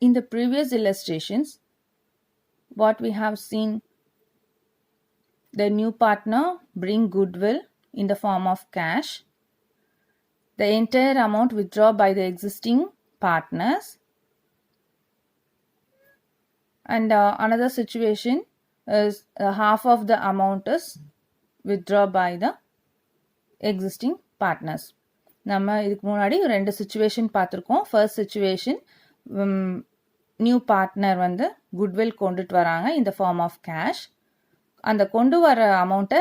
In the previous illustrations, what we have seen, the new partner bring goodwill in the form of cash. The entire amount withdrawn by the existing partners. And another situation is half of the amount is withdrawn by the existing partners. நம்ம இதுக்கு முன்னாடி ரெண்டு situation பார்த்துருக்கோம். First situation, new partner வந்து goodwill கொண்டுட்டு வராங்க இந்த form of cash. அந்த கொண்டு வர அமௌண்ட்டை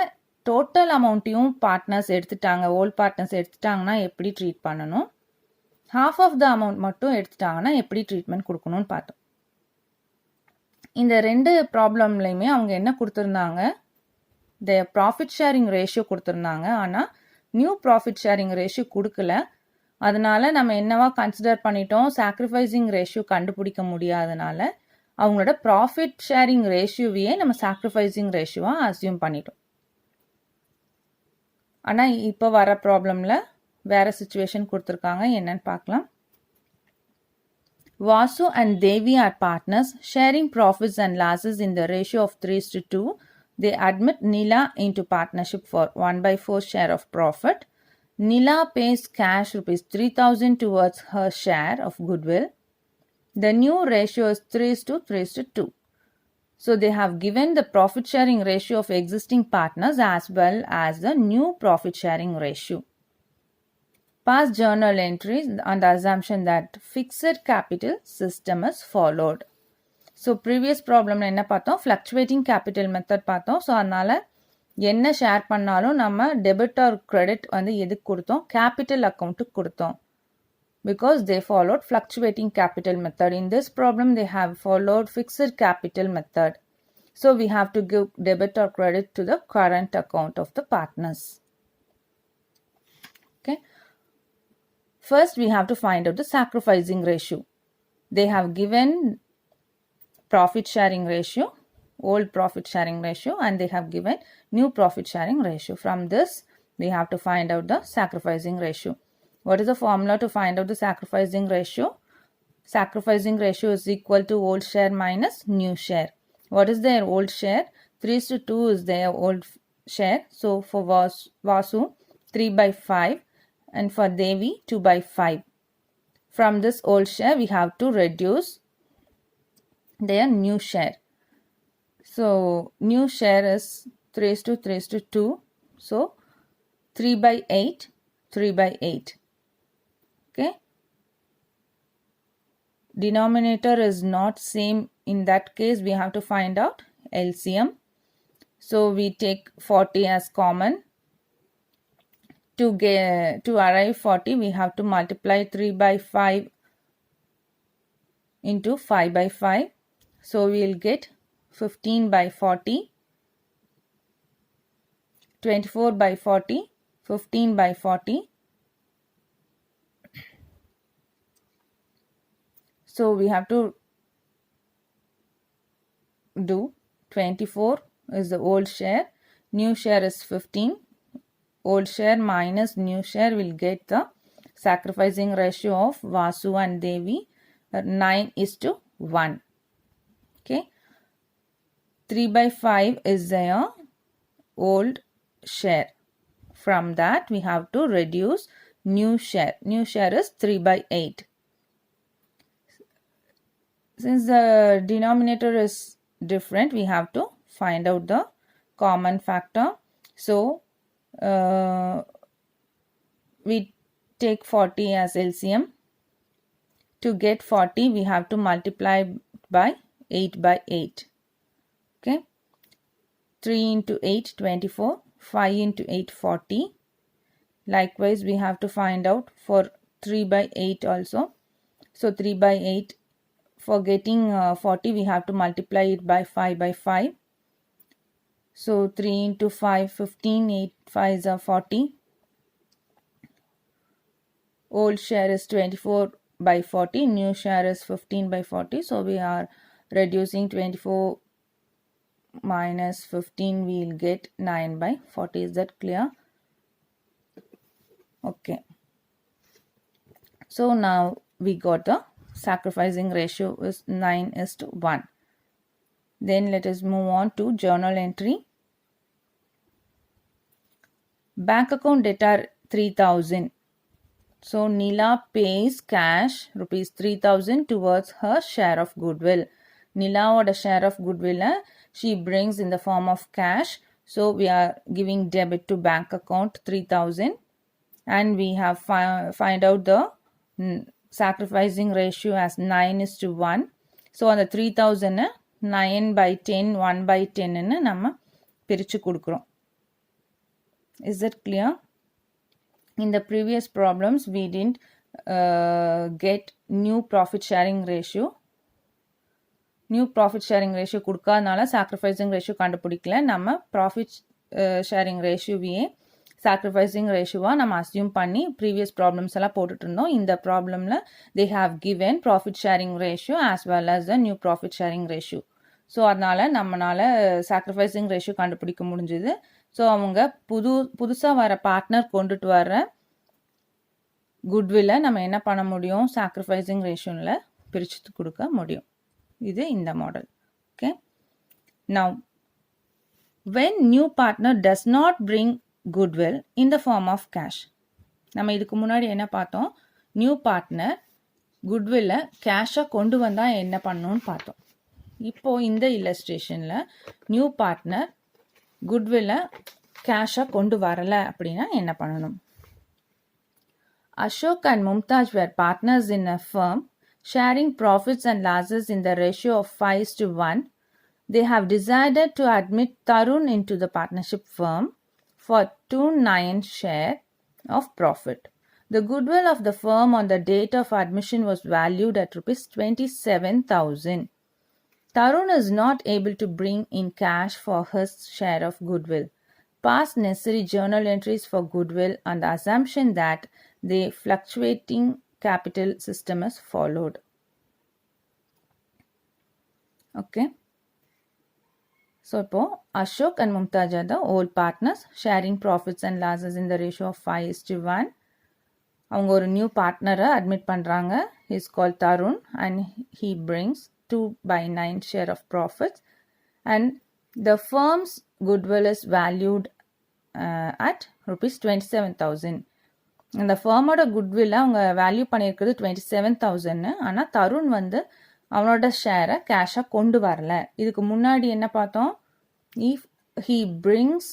டோட்டல் அமௌண்ட்டையும் பார்ட்னர்ஸ் எடுத்துட்டாங்க, ஓல்ட் பார்ட்னர்ஸ் எடுத்துட்டாங்கன்னா எப்படி ட்ரீட் பண்ணணும், ஹாஃப் ஆஃப் த அமௌண்ட் மட்டும் எடுத்துட்டாங்கன்னா எப்படி ட்ரீட்மெண்ட் கொடுக்கணும்னு பார்த்தோம். இந்த ரெண்டு ப்ராப்ளம்லையுமே அவங்க என்ன கொடுத்துருந்தாங்க, த ப்ராஃபிட் ஷேரிங் ரேஷியோ கொடுத்துருந்தாங்க. ஆனால் நியூ ப்ராஃபிட் ஷேரிங் ரேஷியோ கொடுக்கல. அதனால நம்ம என்னவா கன்சிடர் பண்ணிட்டோம், சாக்ரிஃபைசிங் ரேஷியோ கண்டுபிடிக்க முடியாதனால அவங்களோட ப்ராஃபிட் ஷேரிங் ரேஷியோவையே நம்ம சாக்ரிஃபைசிங் ரேஷியோவாக அசியூம் பண்ணிட்டோம். ஆனால் இப்போ வர ப்ராப்ளமில் வேற சிச்சுவேஷன் கொடுத்துருக்காங்க, என்னன்னு பார்க்கலாம். Vasu and Devi are partners sharing profits and losses in the ratio of 3:2. They admit Nila into partnership for 1/4 share of profit. Nila pays cash ₹3,000 towards her share of goodwill. The new ratio is 3:2. So they have given the profit sharing ratio of existing partners as well as the new profit sharing ratio. Past journal entries on the assumption that fixed capital system is followed. So previous ப்ராப்ளம்ல என்ன பார்த்தோம், fluctuating capital method பார்த்தோம். So அதனால் என்ன share பண்ணாலும் நம்ம debit or credit வந்து எதுக்கு கொடுத்தோம், கேபிட்டல் அக்கௌண்ட்டுக்கு கொடுத்தோம். Because they followed fluctuating capital method. In this problem they have followed fixed capital method. So we have to give debit or credit to the current account of the partners. Okay, first we have to find out the sacrificing ratio. They have given profit sharing ratio, old profit sharing ratio, and they have given new profit sharing ratio. From this we have to find out the sacrificing ratio. What is the formula to find out the sacrificing ratio? Sacrificing ratio is equal to old share minus new share. What is their old share? 3:2 is their old share. So for Vasu 3/5 and for Devi 2/5. From this old share we have to reduce their new share. So new share is 3:2. So 3/8. Okay. Denominator is not same. In that case we have to find out LCM. So we take 40 as common. To arrive 40 we have to multiply 3/5 into 5/5. So we will get 15/40, 24/40, 15/40. So we have to do 24 is the old share, new share is 15. Old share minus new share will get the sacrificing ratio of Vasu and Devi 9:1. Okay, 3/5 is their old share. From that we have to reduce new share. New share is 3/8. Since the denominator is different, we have to find out the common factor. So we take 40 as LCM. To get 40 we have to multiply by 8/8. Okay, 3 into 8 24, 5 into 8 40. Likewise we have to find out for 3/8 also. So 3/8, for getting 40 we have to multiply it by 5/5. So 3 into 5 15, 8 5s are 40. Old share is 24/40, new share is 15/40. So we are reducing 24 minus 15, we will get 9/40. Is that clear? Okay, so now we got the sacrificing ratio is 9:1. Then let us move on to journal entry. Bank account debtor 3,000. So Neela pays cash rupees 3,000 towards her share of goodwill. Neela's share of goodwill she brings in the form of cash. So we are giving debit to bank account 3,000 and we have find out the sacrificing ratio as 9:1. So on the 3,000 9/10 1/10 ன்னு நம்ம பிரிச்சு கொடுக்கிறோம். Is that clear? In the previous problems we didn't get new profit sharing ratio. New profit sharing ratio கொடுக்காதனால sacrificing ratio கண்டுபிடிக்கல. நம்ம profit sharing ratioவையே sacrificing ratio நம்ம assume பண்ணி previous problems எல்லாம் போட்டுட்டு இருந்தோம். இந்த problemல they have given profit sharing ratio as well as the new profit sharing ratio. So அதனால நம்மளால sacrificing ratio கண்டுபிடிக்க முடிஞ்சுது. ஸோ அவங்க புதுசாக வர பார்ட்னர் கொண்டுட்டு வர குட்வில்லை நம்ம என்ன பண்ண முடியும், சாக்ரிஃபைசிங் ரேஷியோவில் பிரித்து கொடுக்க முடியும். இது இந்த model. Okay, now when new partner does not bring goodwill in the form of cash. நம்ம இதுக்கு முன்னாடி என்ன பார்த்தோம், நியூ பார்ட்னர் குட்வில்லை கேஷாக கொண்டு வந்தால் என்ன பண்ணணும்னு பார்த்தோம். இப்போது இந்த இல்லஸ்ட்ரேஷனில் நியூ பார்ட்னர் குட்வில்லை கேஷாக கொண்டு வரலை அப்படின்னா என்ன பண்ணணும். Ashok and Mumtaz were partners in a firm, sharing profits and losses in the ratio of 5:1. They have decided to admit Tarun into the partnership firm for 2/9 share of profit. The goodwill of the firm on the date of admission was valued at rupees 27,000. Tarun is not able to bring in cash for his share of goodwill. Pass necessary journal entries for goodwill on the assumption that the fluctuating capital system is followed. Okay. So, Ashok and Mumtaz are the old partners sharing profits and losses in the ratio of 5:1. அவங்க ஒரு new பார்ட்னரை admit பண்ணுறாங்க. He is called Tarun and he brings 2/9 share of profits and the firm's goodwill is valued at rupees 27,000. இந்த ஃபர்மோட goodwill அவங்க value பண்ணியிருக்கிறது 27,000. ஆனால் தருண் வந்து அவனோட ஷேரை கேஷாக கொண்டு வரல. இதுக்கு முன்னாடி என்ன பார்த்தோம், if he brings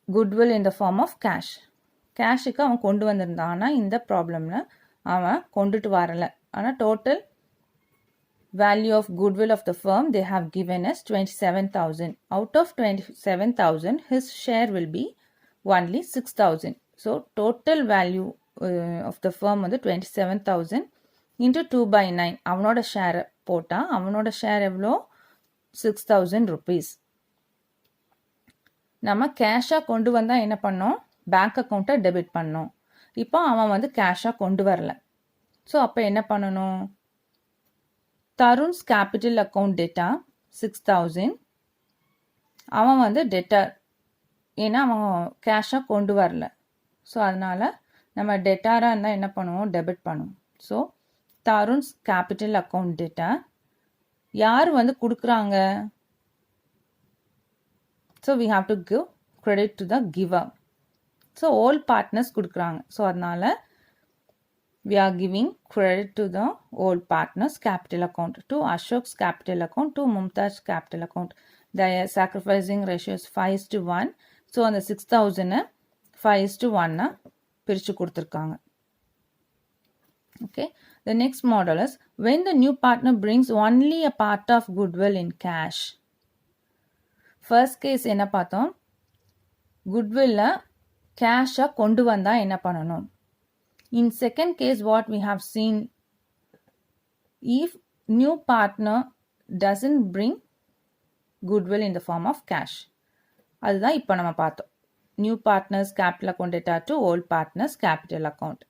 goodwill in the form of cash, கேஷுக்கு அவன் கொண்டு வந்திருந்தான். ஆனால் இந்த ப்ராப்ளமில் அவன் கொண்டுட்டு வரலை. ஆனால் total value of goodwill of the firm they have given us 27,000. Out of 27,000 his share will be only 6,000. So total value of the firm வந்து 27,000 into 2/9. அவனோட ஷேர் போட்டால் அவனோட ஷேர் எவ்வளோ, 6,000 rupees. நம்ம கேஷாக கொண்டு வந்தால் என்ன பண்ணோம், பேங்க் அக்கௌண்ட்டை டெபிட் பண்ணோம். இப்போ அவன் வந்து கேஷாக கொண்டு வரல. ஸோ அப்போ என்ன பண்ணணும், தருண்ஸ் கேபிட்டல் அக்கௌண்ட் டெட்டா 6,000. அவன் வந்து டெட்டர், ஏன்னா அவன் கேஷாக கொண்டு வரல. ஸோ அதனால் நம்ம டெட்டாராக இருந்தால் என்ன பண்ணுவோம், டெபிட் பண்ணுவோம். ஸோ தருண்ஸ் கேபிட்டல் அக்கௌண்ட் டெட்டா யார் வந்து கொடுக்குறாங்க, so we have to give credit to the giver. So all partners கொடுக்குறாங்க. ஸோ அதனால் we are giving credit to the old partners capital account, to Ashok's capital account, to Mumtaz's capital account. The sacrificing ratio is 5:1. So on the 6,000 5:1 பிரிச்சு கொடுத்துருக்காங்க. Okay. The next model is when the new partner brings only a part of goodwill in cash. First case என்ன பார்த்தோம், goodwill கேஷாக கொண்டு வந்தால் என்ன பண்ணணும். In second case, what we have seen, if new partner doesn't bring goodwill in the form of cash, அதுதான் இப்போ நம்ம பார்த்தோம். New partners capital account data to old partners capital account.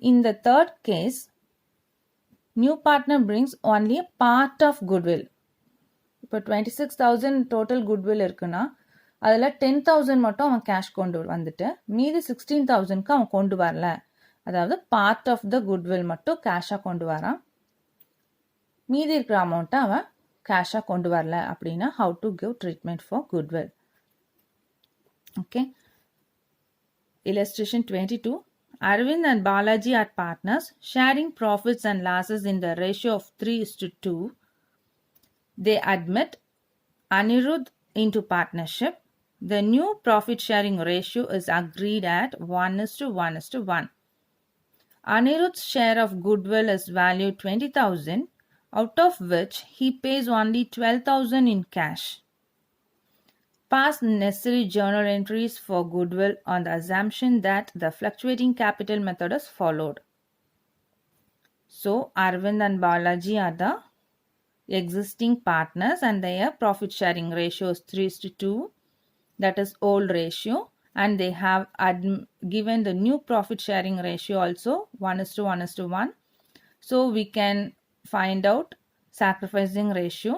In the third case, new partner brings only a part of goodwill. இப்போ 26,000 total goodwill இருக்குன்னா அதில் 10,000 மட்டும் அவன் cash கொண்டு வந்துட்டு மீதி 16,000க்கு அவன் கொண்டு வரல அதாவது பார்ட் ஆஃப் த குட்வில் மட்டும் கேஷாக கொண்டு வரான், மீதி இருக்கிற அமௌண்ட்டை அவன் கேஷாக கொண்டு வரல அப்படின்னா how to give treatment for goodwill. Okay, illustration 22. Arvind and Balaji are partners sharing profits and losses in the ratio of 3:2. They admit Anirudh into partnership. The new profit sharing ratio is agreed at 1:1:1. Anirudh's share of goodwill is valued 20,000, out of which he pays only 12,000 in cash. Pass necessary journal entries for goodwill on the assumption that the fluctuating capital method is followed. So, Arvind and Balaji are the existing partners and their profit sharing ratio is 3:2. That is old ratio, and they have given the new profit sharing ratio also 1:1:1. So, we can find out sacrificing ratio.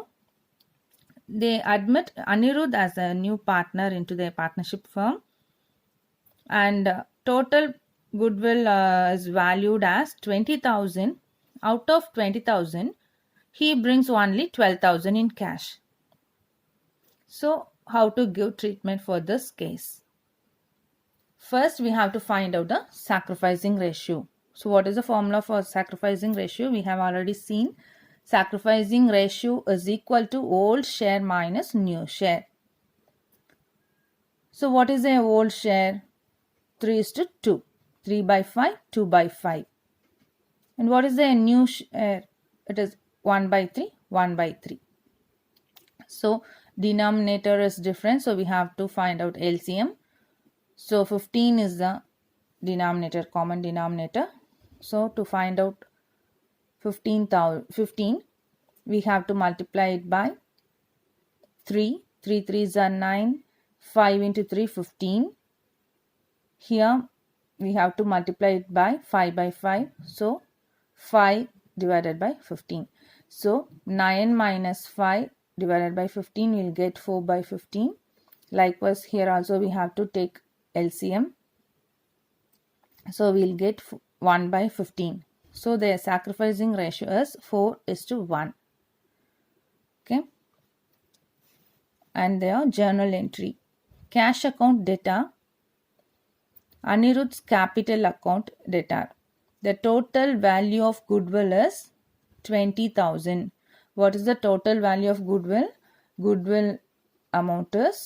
They admit Anirudh as a new partner into their partnership firm, and total goodwill is valued as 20,000. Out of 20,000, he brings only 12,000 in cash. So, how to give treatment for this case? First, we have to find out the sacrificing ratio. So, what is the formula for sacrificing ratio? We have already seen. Sacrificing ratio is equal to old share minus new share. So, what is a old share? 3:2. 3 by 5, 2 by 5. And what is the new share? It is 1 by 3, 1 by 3. So, denominator is different. So, we have to find out LCM. So, 15 is the denominator, common denominator. So, to find out 15, we have to multiply it by 3. 3 3s are 9. 5 into 3, 15. Here, we have to multiply it by 5 by 5. So, 5 divided by 15. So, 9 minus 5 divided by 15 will get 4 by 15. Likewise, here also we have to take LCM. So, we'll get 1 by 15. So, their sacrificing ratio is 4:1. Okay. And their journal entry. Cash account data. Anirudh's capital account data. The total value of goodwill is 20,000. What is the total value of goodwill? Goodwill amount is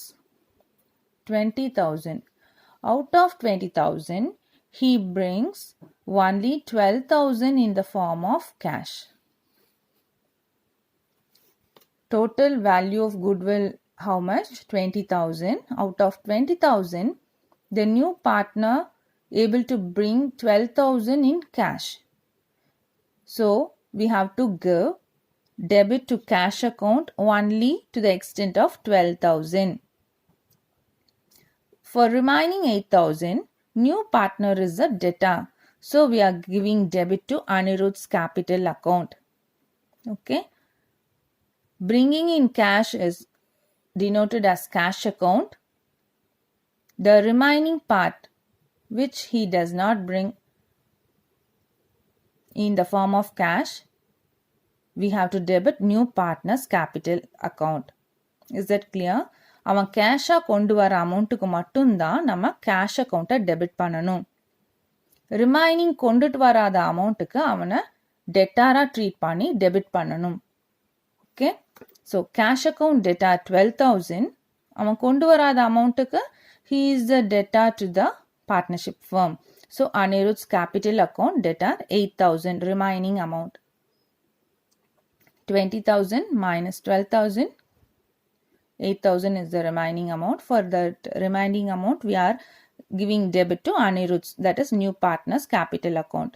20,000. Out of 20,000, he brings only 12,000 in the form of cash. Total value of goodwill, how much? 20,000. Out of 20,000, the new partner able to bring 12,000 in cash. So, we have to give debit to cash account only to the extent of 12,000. For remaining 8,000, new partner is a debtor. So, we are giving debit to Anirudh's capital account. Okay. Bringing in cash is denoted as cash account. The remaining part which he does not bring in the form of cash, we have to debit new partner's capital account. Is that clear? அவன் கேஷாக கொண்டு வர அமௌண்ட்டுக்கு மட்டும்தான் நம்ம cash அக்கௌண்ட்டை debit பண்ணணும். Remaining கொண்டுட்டு வராத அமௌண்ட்டுக்கு அவனை டெட்டாராக ட்ரீட் பண்ணி டெபிட் பண்ணணும். Okay, so cash account theta 12,000. அவன் கொண்டு வராத அமௌண்ட்டுக்கு he is the debtor to the partnership firm. So, Anirudh's capital account debtor 8,000, remaining amount. 20,000 minus 12,000. 8,000 is the remaining amount. For that remaining amount, we are giving debit to Anirudh's, that is new partner's capital account.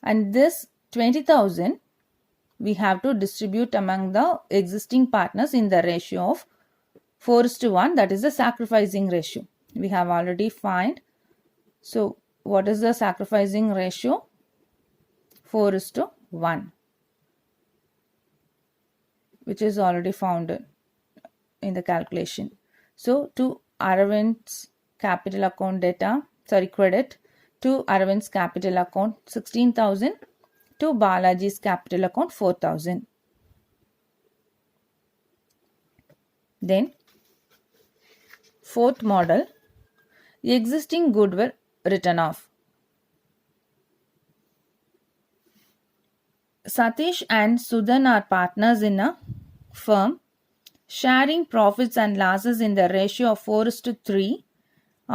And this 20,000, we have to distribute among the existing partners in the ratio of 4:1. That is the sacrificing ratio. We have already find. So, what is the sacrificing ratio? 4:1, which is already found in the calculation. So, to Arvind's capital account data, credit, to Arvind's capital account 16,000, to Balaji's capital account 4,000. Then, fourth model, existing goodwill written off. Satish and Sudan are partners in a firm, sharing profits and losses in the ratio of 4:3.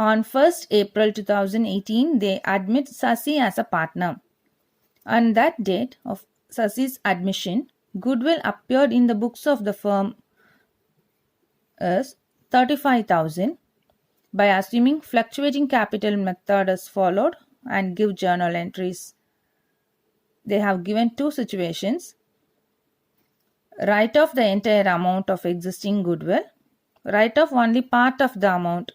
On 1st April 2018, they admit Sasi as a partner. On that date of Sasi's admission, goodwill appeared in the books of the firm as 35,000. By assuming fluctuating capital method is followed and give journal entries. They have given two situations. Write off the entire amount of existing goodwill. Write off only part of the amount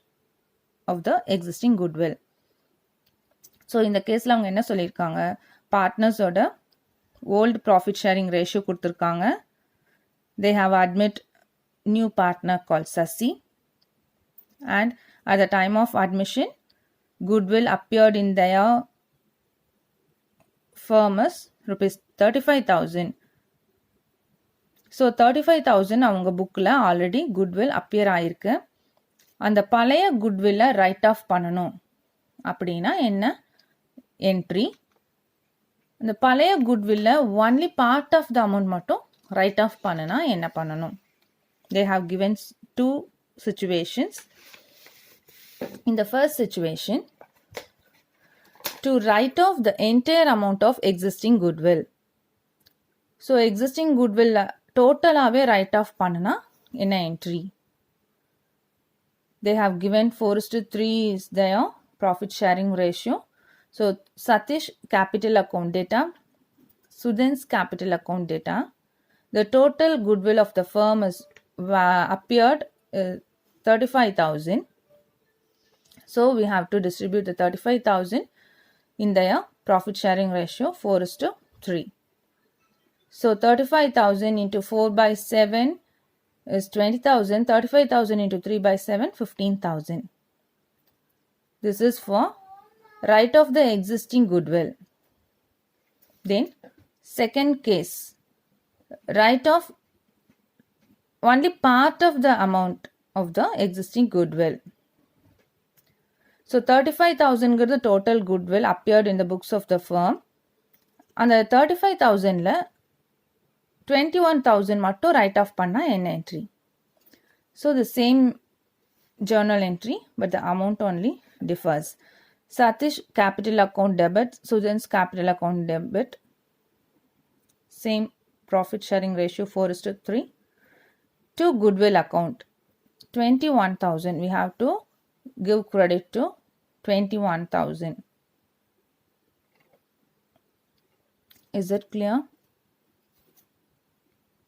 of the existing goodwill. So இந்த கேஸில் அவங்க என்ன சொல்லியிருக்காங்க, பார்ட்னர்ஸோட old profit sharing ratio கொடுத்துருக்காங்க. They have admit new partner called Sasi, and at the time of admission, goodwill appeared in their firm as rupees 35,000. So 35,000 அவங்க புக்கில் already goodwill appear ஆயிருக்கு. அந்த பழைய குட்வில்லை ரைட் ஆஃப் பண்ணணும் அப்படின்னா என்ன என்ட்ரி, அந்த பழைய குட்வில்லை only part of the amount மட்டும் ரைட் ஆஃப் பண்ணுனா என்ன பண்ணணும்? They have given two situations. In the first situation, to write off the entire amount of existing goodwill. So existing goodwill totalaவே write off பண்ணுனா என்ன entry? They have given 4:3 is their profit sharing ratio. So Satish capital account data, Sudan's capital account data. The total goodwill of the firm is appeared 35,000. So we have to distribute the 35,000 in their profit sharing ratio 4:3. So 35,000 into 4 by 7 is 20,000. 35,000 into 3 by 7, 15,000. This is for write off the existing goodwill. Then second case, write off only part of the amount of the existing goodwill. So 35,000 is the total goodwill appeared in the books of the firm. And the 35,000 la 21,000 மட்டும் write off பண்ணா என்ன entry? So the same journal entry, but the amount only differs. Satish capital account debit, Sudan's capital account debit. Same profit sharing ratio 4:3. To goodwill account 21,000. We have to give credit to 21,000. Is it clear?